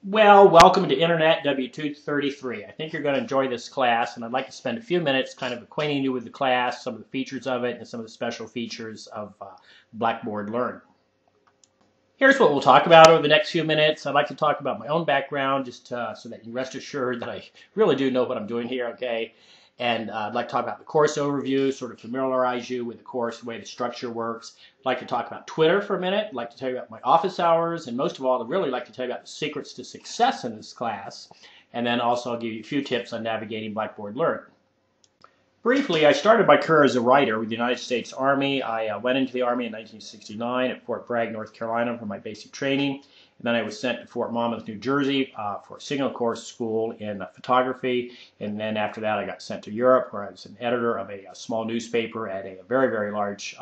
Well, welcome to Internet W233. I think you're going to enjoy this class, and I'd like to spend a few minutes kind of acquainting you with the class, some of the features of it, and some of the special features of Blackboard Learn. Here's what we'll talk about over the next few minutes. I'd like to talk about my own background, just so that you rest assured that I really do know what I'm doing here, okay? And I'd like to talk about the course overview, sort of familiarize you with the course, the way the structure works. I'd like to talk about Twitter for a minute. I'd like to tell you about my office hours. And most of all, I'd really like to tell you about the secrets to success in this class. And then also I'll give you a few tips on navigating Blackboard Learn. Briefly, I started my career as a writer with the United States Army. I went into the Army in 1969 at Fort Bragg, North Carolina for my basic training. And then I was sent to Fort Monmouth, New Jersey for a signal course school in photography. And then after that, I got sent to Europe, where I was an editor of a small newspaper at a very, very large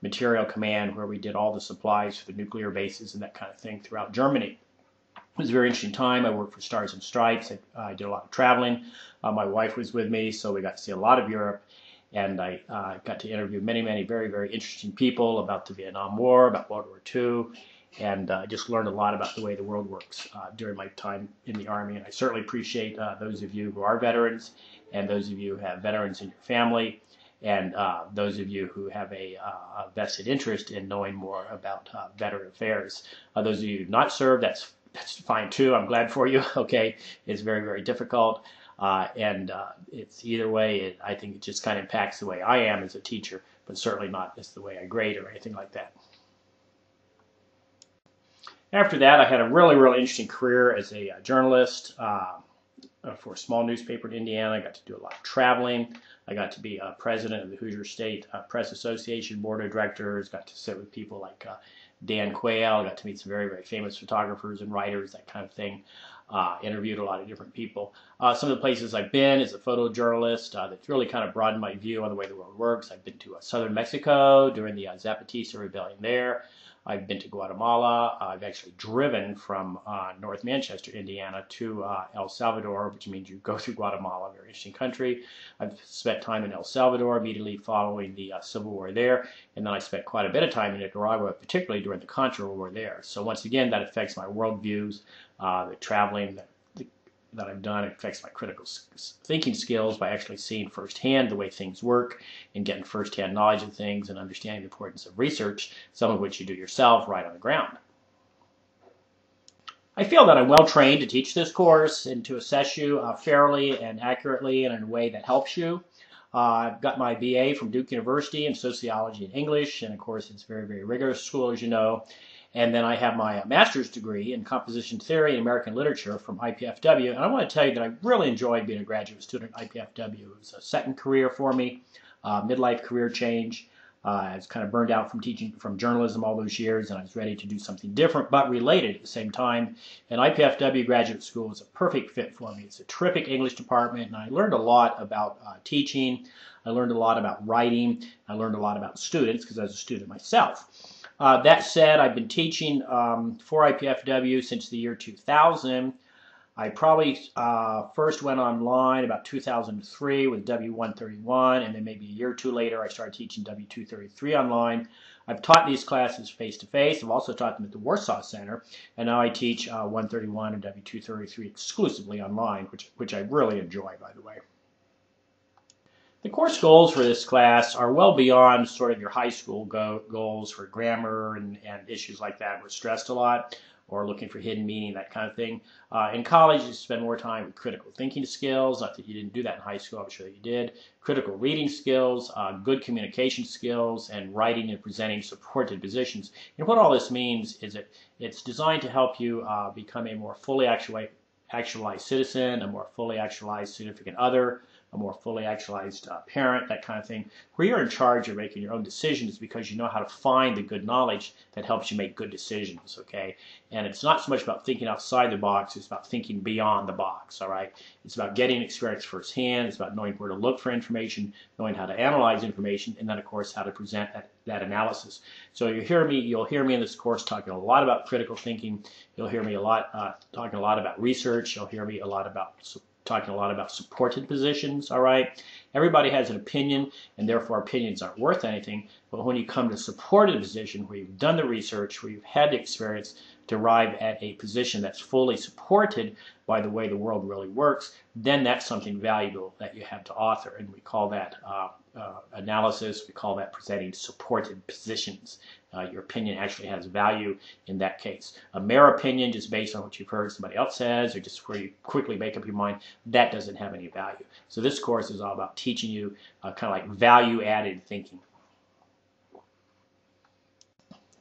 material command, where we did all the supplies for the nuclear bases and that kind of thing throughout Germany. It was a very interesting time. I worked for Stars and Stripes. I did a lot of traveling. My wife was with me, so we got to see a lot of Europe. And I got to interview many, many very, very interesting people about the Vietnam War, about World War II, and just learned a lot about the way the world works during my time in the Army. And I certainly appreciate those of you who are veterans, and those of you who have veterans in your family, and those of you who have a vested interest in knowing more about veteran affairs. Those of you who do not serve, that's fine too. I'm glad for you. Okay, it's very, very difficult. It's either way, I think it just kind of impacts the way I am as a teacher, but certainly not as the way I grade or anything like that. After that, I had a really, really interesting career as a journalist for a small newspaper in Indiana. I got to do a lot of traveling. I got to be president of the Hoosier State Press Association Board of Directors, got to sit with people like Dan Quayle, got to meet some very, very famous photographers and writers, that kind of thing. Interviewed a lot of different people. Some of the places I've been as a photojournalist that's really kind of broadened my view on the way the world works. I've been to southern Mexico during the Zapatista rebellion there. I've been to Guatemala. I've actually driven from North Manchester, Indiana to El Salvador, which means you go through Guatemala, a very interesting country. I've spent time in El Salvador immediately following the Civil War there, and then I spent quite a bit of time in Nicaragua, particularly during the Contra War there. So once again, that affects my worldviews, the traveling that I've done. It affects my critical thinking skills by actually seeing firsthand the way things work and getting firsthand knowledge of things and understanding the importance of research, some of which you do yourself right on the ground. I feel that I'm well trained to teach this course and to assess you fairly and accurately and in a way that helps you. I've got my BA from Duke University in sociology and English, and of course it's a very, very rigorous school, as you know. And then I have my master's degree in composition theory and American literature from IPFW. And I want to tell you that I really enjoyed being a graduate student at IPFW. It was a second career for me, midlife career change. I was kind of burned out from teaching from journalism all those years, and I was ready to do something different but related at the same time. And IPFW Graduate School is a perfect fit for me. It's a terrific English department, and I learned a lot about teaching. I learned a lot about writing. I learned a lot about students because I was a student myself. That said, I've been teaching for IPFW since the year 2000. I probably first went online about 2003 with W131, and then maybe a year or two later I started teaching W233 online. I've taught these classes face-to-face. I've also taught them at the Warsaw Center, and now I teach 131 and W233 exclusively online, which I really enjoy, by the way. The course goals for this class are well beyond sort of your high school goals for grammar and issues like that. We're stressed a lot, or looking for hidden meaning, that kind of thing. In college, you spend more time with critical thinking skills. Not that you didn't do that in high school, I'm sure that you did. Critical reading skills, good communication skills, and writing and presenting supported positions. And what all this means is that it's designed to help you become a more fully actualized citizen, a more fully actualized significant other, a more fully actualized parent, that kind of thing, where you're in charge of making your own decisions because you know how to find the good knowledge that helps you make good decisions, okay? And it's not so much about thinking outside the box, it's about thinking beyond the box, all right? It's about getting experience firsthand, it's about knowing where to look for information, knowing how to analyze information, and then, of course, how to present that analysis. So you'll hear me in this course talking a lot about critical thinking. You'll hear me a lot talking a lot about research. You'll hear me talking a lot about supported positions, all right? Everybody has an opinion, and therefore opinions aren't worth anything. But when you come to supported position, where you've done the research, where you've had the experience, to arrive at a position that's fully supported by the way the world really works, then that's something valuable that you have to author. And we call that analysis. We call that presenting supported positions. Your opinion actually has value in that case. A mere opinion just based on what you've heard somebody else says or just where you quickly make up your mind, that doesn't have any value. So this course is all about teaching you kind of like value-added thinking.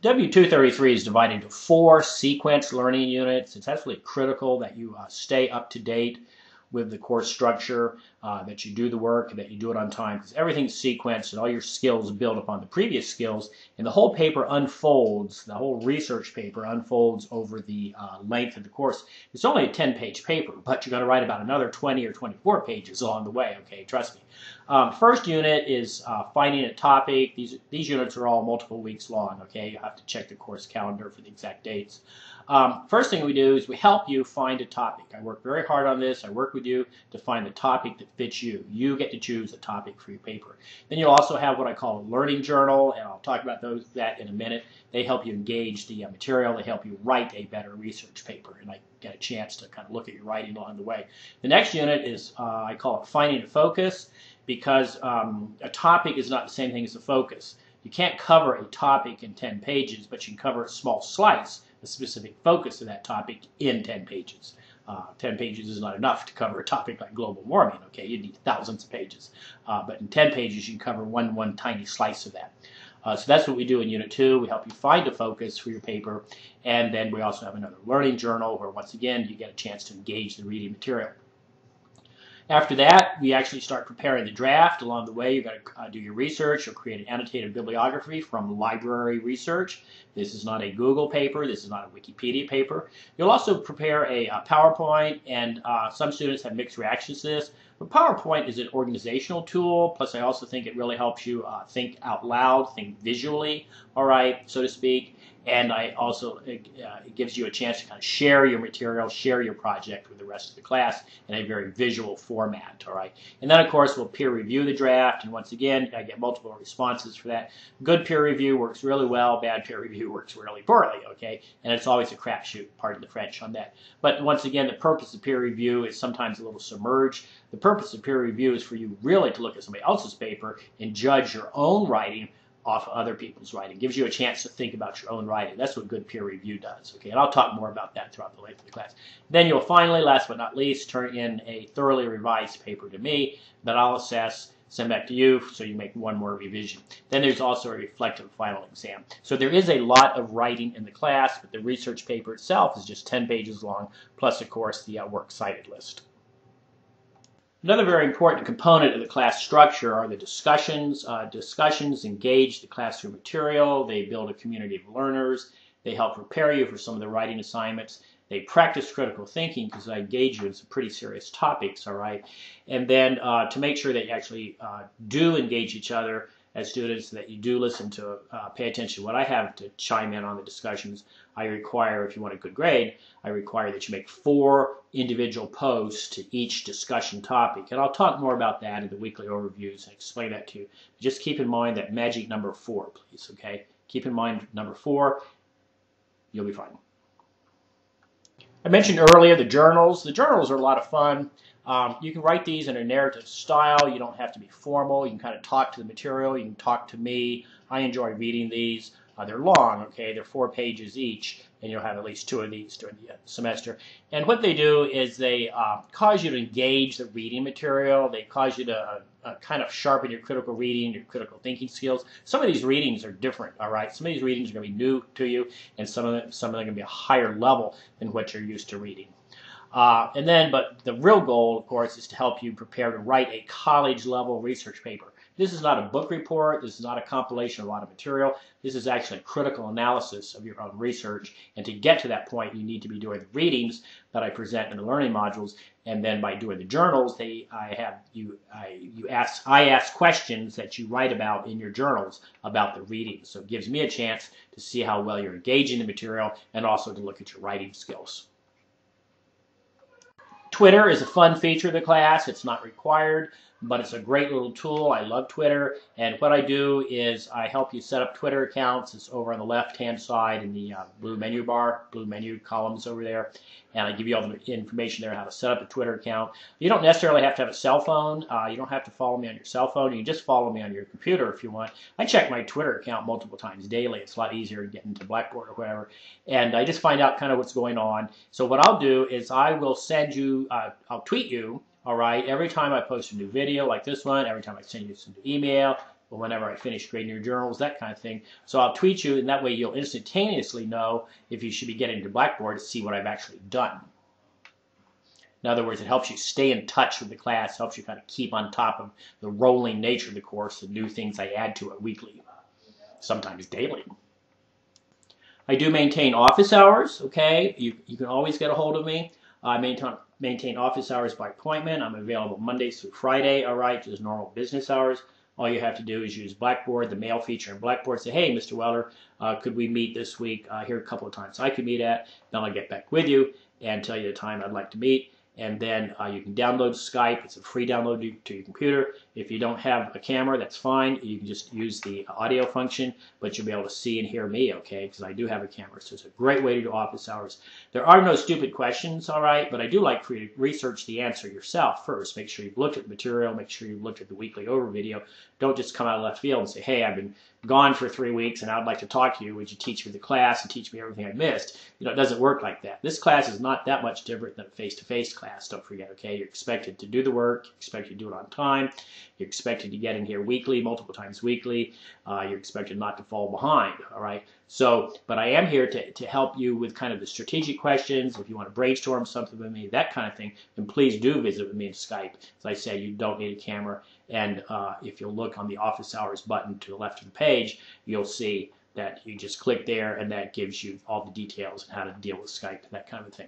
W233 is divided into 4 sequence learning units. It's absolutely critical that you stay up to date with the course structure, that you do the work, that you do it on time, because everything's sequenced and all your skills build upon the previous skills, and the whole paper unfolds, the whole research paper unfolds over the length of the course. It's only a 10-page paper, but you're going to write about another 20 or 24 pages along the way, okay, trust me. First unit is finding a topic. These units are all multiple weeks long, okay? You have to check the course calendar for the exact dates. First thing we do is we help you find a topic. I work very hard on this. I work with you to find the topic that fits you. You get to choose a topic for your paper. Then you'll also have what I call a learning journal, and I'll talk about that in a minute. They help you engage the material. They help you write a better research paper, and I get a chance to kind of look at your writing along the way. The next unit is, I call it finding a focus, because a topic is not the same thing as a focus. You can't cover a topic in 10 pages, but you can cover a small slice, a specific focus of that topic in 10 pages. 10 pages is not enough to cover a topic like global warming, okay? You need thousands of pages. But in 10 pages, you can cover one tiny slice of that. So that's what we do in Unit 2. We help you find a focus for your paper. And then we also have another learning journal where, once again, you get a chance to engage the reading material. After that, we actually start preparing the draft. Along the way, you've got to do your research. You'll create an annotated bibliography from library research. This is not a Google paper. This is not a Wikipedia paper. You'll also prepare a PowerPoint, and some students have mixed reactions to this. But PowerPoint is an organizational tool, plus I also think it really helps you think out loud, think visually, all right, so to speak. And it gives you a chance to kind of share your material, share your project with the rest of the class in a very visual format, all right? And then, of course, we'll peer review the draft, and once again, I get multiple responses for that. Good peer review works really well, bad peer review works really poorly, okay? And it's always a crapshoot, pardon the French on that. But once again, the purpose of peer review is sometimes a little submerged. The purpose of peer review is for you really to look at somebody else's paper and judge your own writing off of other people's writing. It gives you a chance to think about your own writing. That's what good peer review does. Okay, and I'll talk more about that throughout the length of the class. Then you'll finally, last but not least, turn in a thoroughly revised paper to me that I'll assess, send back to you, so you make one more revision. Then there's also a reflective final exam. So there is a lot of writing in the class, but the research paper itself is just 10 pages long, plus, of course, the works cited list. Another very important component of the class structure are the discussions. Discussions engage the classroom material. They build a community of learners. They help prepare you for some of the writing assignments. They practice critical thinking because I engage you in some pretty serious topics, all right? And then to make sure that you actually do engage each other as students, that you do listen to, pay attention to what I have to chime in on the discussions, I require, if you want a good grade, I require that you make 4 individual posts to each discussion topic. And I'll talk more about that in the weekly overviews and explain that to you. Just keep in mind that magic number 4, please, okay? Keep in mind number 4, you'll be fine. I mentioned earlier the journals. The journals are a lot of fun. You can write these in a narrative style. You don't have to be formal. You can kind of talk to the material. You can talk to me. I enjoy reading these. They're long, okay? They're 4 pages each, and you'll have at least 2 of these during the semester. And what they do is they cause you to engage the reading material. They cause you to kind of sharpen your critical reading, your critical thinking skills. Some of these readings are different, all right? Some of these readings are going to be new to you, and some of them are going to be a higher level than what you're used to reading. But the real goal, of course, is to help you prepare to write a college-level research paper. This is not a book report. This is not a compilation of a lot of material. This is actually a critical analysis of your own research. And to get to that point, you need to be doing the readings that I present in the learning modules. And then by doing the journals, I ask questions that you write about in your journals about the readings. So it gives me a chance to see how well you're engaging the material and also to look at your writing skills. Twitter is a fun feature of the class. It's not required, but it's a great little tool. I love Twitter, and what I do is I help you set up Twitter accounts. It's over on the left-hand side in the blue menu bar, blue menu columns over there, and I give you all the information there how to set up a Twitter account. You don't necessarily have to have a cell phone. You don't have to follow me on your cell phone. You can just follow me on your computer if you want. I check my Twitter account multiple times daily. It's a lot easier to get into Blackboard or whatever, and I just find out kind of what's going on. So what I'll do is I will send you, I'll tweet you, all right, every time I post a new video like this one, every time I send you some email, or whenever I finish grading your journals, that kind of thing. So I'll tweet you, and that way you'll instantaneously know if you should be getting to Blackboard to see what I've actually done. In other words, it helps you stay in touch with the class, helps you kind of keep on top of the rolling nature of the course, the new things I add to it weekly, sometimes daily. I do maintain office hours, okay? You can always get a hold of me. I maintain office hours by appointment. I'm available Mondays through Friday, all right, just normal business hours. All you have to do is use Blackboard, the mail feature in Blackboard. Say, hey, Mr. Weller, could we meet this week? Here are a couple of times I could meet at. Then I'll get back with you and tell you the time I'd like to meet. And then you can download Skype. It's a free download to your computer. If you don't have a camera, that's fine. You can just use the audio function, but you'll be able to see and hear me, okay, because I do have a camera. So it's a great way to do office hours. There are no stupid questions, all right, but I do like for you to research the answer yourself first. Make sure you've looked at the material. Make sure you've looked at the weekly over video. Don't just come out of left field and say, hey, I've been gone for 3 weeks and I'd like to talk to you. Would you teach me the class and teach me everything I missed? You know, it doesn't work like that. This class is not that much different than a face-to-face class. Don't forget, okay? You're expected to do the work. You're expected to do it on time. You're expected to get in here weekly, multiple times weekly. You're expected not to fall behind, all right? So, but I am here to help you with kind of the strategic questions. If you want to brainstorm something with me, that kind of thing, then please do visit with me in Skype. As I said, you don't need a camera. And if you'll look on the office hours button to the left of the page, you'll see that you just click there and that gives you all the details on how to deal with Skype and that kind of thing.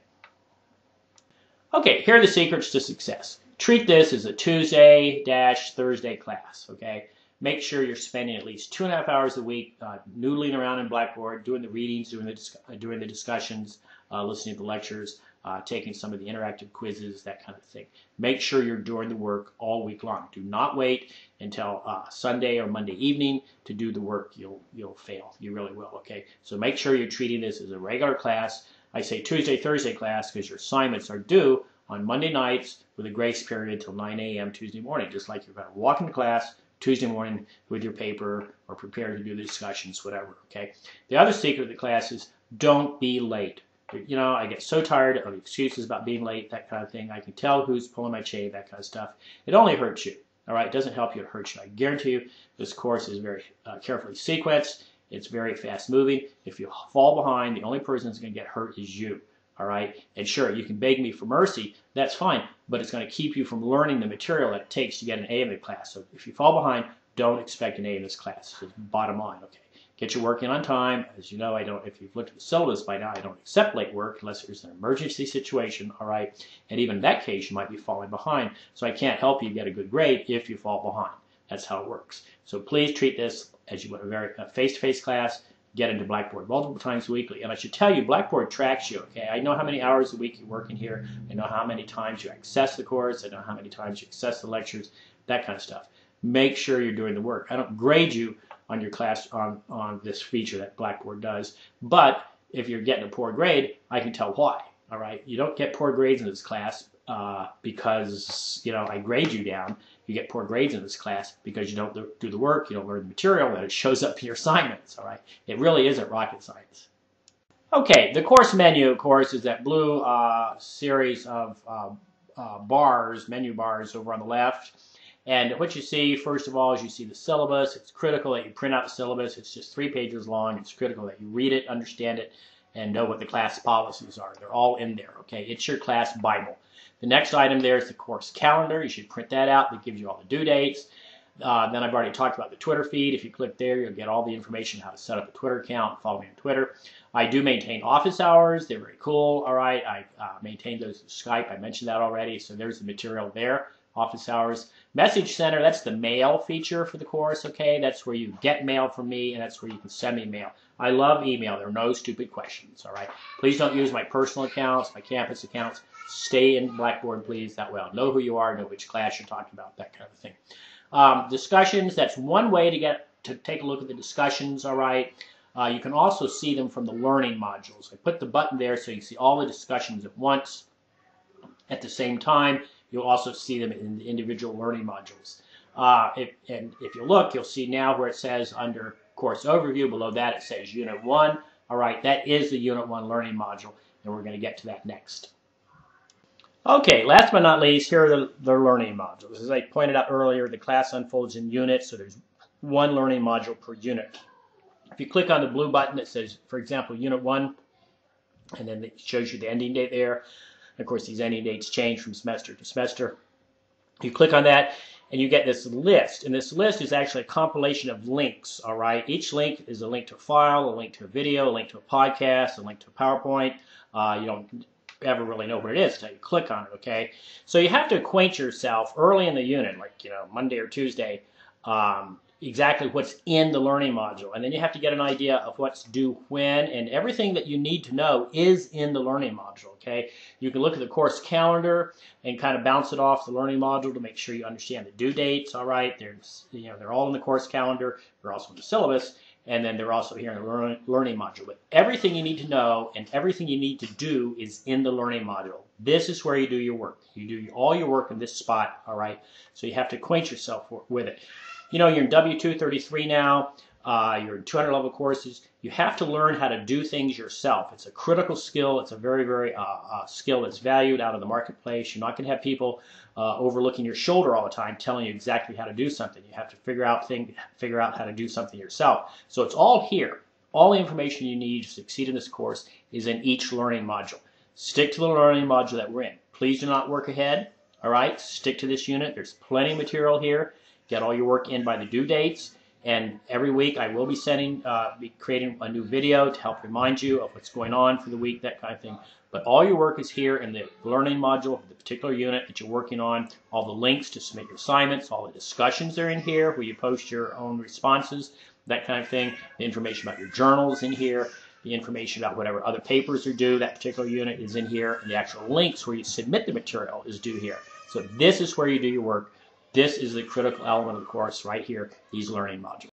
Okay, here are the secrets to success. Treat this as a Tuesday-Thursday class, okay? Make sure you're spending at least 2.5 hours a week noodling around in Blackboard, doing the readings, doing the discussions, listening to the lectures, taking some of the interactive quizzes, that kind of thing. Make sure you're doing the work all week long. Do not wait until Sunday or Monday evening to do the work. You'll fail. You really will, okay? So make sure you're treating this as a regular class. I say Tuesday-Thursday class because your assignments are due on Monday nights with a grace period till 9 a.m. Tuesday morning, just like you're going to walk into class Tuesday morning with your paper or prepare to do the discussions, whatever, okay? The other secret of the class is don't be late. You know, I get so tired of excuses about being late, that kind of thing. I can tell who's pulling my chain, that kind of stuff. It only hurts you, all right? It doesn't help you, it hurts you. I guarantee you this course is very carefully sequenced. It's very fast moving. If you fall behind, the only person that's going to get hurt is you, all right? And sure, you can beg me for mercy. That's fine, but it's going to keep you from learning the material that it takes to get an A in the class. So if you fall behind, don't expect an A in this class. It's bottom line, okay? Get your work in on time. As you know, if you've looked at the syllabus by now, I don't accept late work unless there's an emergency situation, all right? And even in that case, you might be falling behind. So I can't help you get a good grade if you fall behind. That's how it works. So please treat this as you would a face-to-face class. Get into Blackboard multiple times weekly. And I should tell you, Blackboard tracks you, okay? I know how many hours a week you work in here. I know how many times you access the course. I know how many times you access the lectures, that kind of stuff. Make sure you're doing the work. I don't grade you on your class on this feature that Blackboard does, but if you're getting a poor grade, I can tell why, all right? You don't get poor grades in this class because, you know, I grade you down. You get poor grades in this class because you don't do the work, you don't learn the material, and it shows up in your assignments, all right? It really isn't rocket science. Okay, the course menu, of course, is that blue series of bars, menu bars over on the left. And what you see, first of all, is you see the syllabus. It's critical that you print out the syllabus. It's just 3 pages long. It's critical that you read it, understand it, and know what the class policies are. They're all in there, okay? It's your class Bible. The next item there is the course calendar. You should print that out. That gives you all the due dates. Then I've already talked about the Twitter feed. If you click there, you'll get all the information how to set up a Twitter account. Follow me on Twitter. I do maintain office hours. They're very cool, all right? I maintain those with Skype. I mentioned that already, so there's the material there office hours. Message Center, that's the mail feature for the course, okay? That's where you get mail from me, and that's where you can send me mail. I love email. There are no stupid questions, all right? Please don't use my personal accounts, my campus accounts. Stay in Blackboard, please. That way I'll know who you are, know which class you're talking about, that kind of thing. Discussions, that's one way to take a look at the discussions, all right? You can also see them from the learning modules. I put the button there so you can see all the discussions at once. At the same time, you'll also see them in the individual learning modules. If you look, you'll see now where it says under Course Overview, below that it says Unit 1. All right, that is the Unit 1 learning module, and we're going to get to that next. Okay, last but not least, here are the learning modules. As I pointed out earlier, the class unfolds in units, so there's one learning module per unit. If you click on the blue button that says, for example, Unit 1, and then it shows you the ending date there. Of course, these ending dates change from semester to semester. You click on that, and you get this list. And this list is actually a compilation of links, all right? Each link is a link to a file, a link to a video, a link to a podcast, a link to a PowerPoint. You don't ever really know what it is until you click on it, okay? So you have to acquaint yourself early in the unit, like, Monday or Tuesday, exactly what's in the learning module. And then you have to get an idea of what's due when, and everything that you need to know is in the learning module, okay? You can look at the course calendar and kind of bounce it off the learning module to make sure you understand the due dates, all right? They're all in the course calendar. They're also in the syllabus, and then they're also here in the learning module. But everything you need to know and everything you need to do is in the learning module. This is where you do your work. You do all your work in this spot, all right? So you have to acquaint yourself with it. You're in W233 now. You're in 200 level courses. You have to learn how to do things yourself. It's a critical skill. It's a very, very skill that's valued out in the marketplace. You're not going to have people overlooking your shoulder all the time telling you exactly how to do something. You have to figure out how to do something yourself. So it's all here. All the information you need to succeed in this course is in each learning module. Stick to the learning module that we're in. Please do not work ahead. All right? Stick to this unit. There's plenty of material here. Get all your work in by the due dates. And every week I will be creating a new video to help remind you of what's going on for the week, that kind of thing. But all your work is here in the learning module of the particular unit that you're working on. All the links to submit your assignments, all the discussions are in here where you post your own responses, that kind of thing. The information about your journals in here. The information about whatever other papers are due, that particular unit is in here. And the actual links where you submit the material is due here. So this is where you do your work. This is the critical element of the course right here, these learning modules.